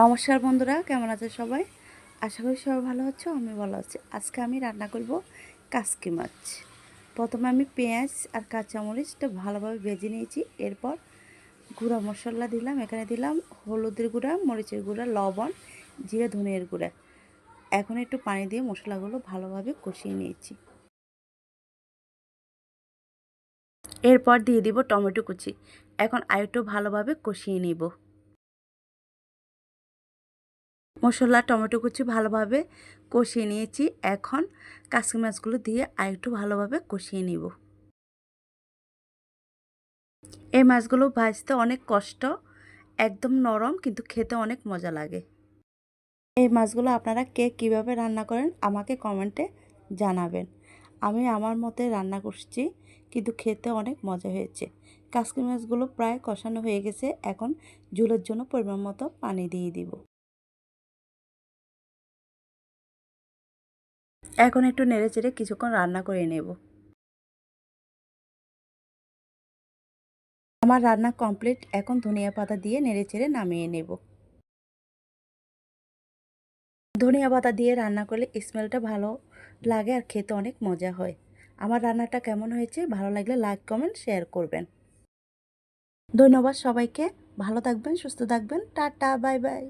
নমস্কার বন্ধুরা, কেমন আছে সবাই? আশা করি সবাই ভালো আছো, আমি ভালো আছি। আজকে আমি রান্না করব কাসকি মাছ। প্রথমে আমি পেঁয়াজ আর কাঁচামরিচটা ভালোভাবে ভেজে নিয়েছি। এরপর গুঁড়া মশলা দিলাম, এখানে দিলাম হলুদের গুঁড়া, মরিচের গুঁড়া, লবণ, জিরে, ধনিয়ার গুঁড়া। এখন একটু পানি দিয়ে মশলাগুলো ভালোভাবে কষিয়ে নিয়েছি। এরপর দিয়ে দিব টমেটো কুচি। এখন আরেকটু ভালোভাবে কষিয়ে নিব। মশলা টমেটো কুচি ভালোভাবে কষিয়ে নিয়েছি। এখন কাসকি মাছগুলো দিয়ে আরেকটু ভালোভাবে কষিয়ে নিব। এই মাছগুলো ভাজতে অনেক কষ্ট, একদম নরম, কিন্তু খেতে অনেক মজা লাগে। এই মাছগুলো আপনারা কে কীভাবে রান্না করেন আমাকে কমেন্টে জানাবেন। আমি আমার মতে রান্না করছি, কিন্তু খেতে অনেক মজা হয়েছে। কাসকি মাছগুলো প্রায় কষানো হয়ে গেছে। এখন ঝোলের জন্য পরিমাণ মতো পানি দিয়ে দিব। এখন একটু নেড়েচেড়ে কিছুক্ষণ রান্না করে নেব। আমার রান্না কমপ্লিট। এখন ধনিয়া পাতা দিয়ে নেড়েচেড়ে নামিয়ে নেব। ধনিয়া পাতা দিয়ে রান্না করলে স্মেলটা ভালো লাগে আর খেতে অনেক মজা হয়। আমার রান্নাটা কেমন হয়েছে ভালো লাগলে লাইক, কমেন্ট, শেয়ার করবেন। ধন্যবাদ সবাইকে। ভালো থাকবেন, সুস্থ থাকবেন। Tata, bye bye.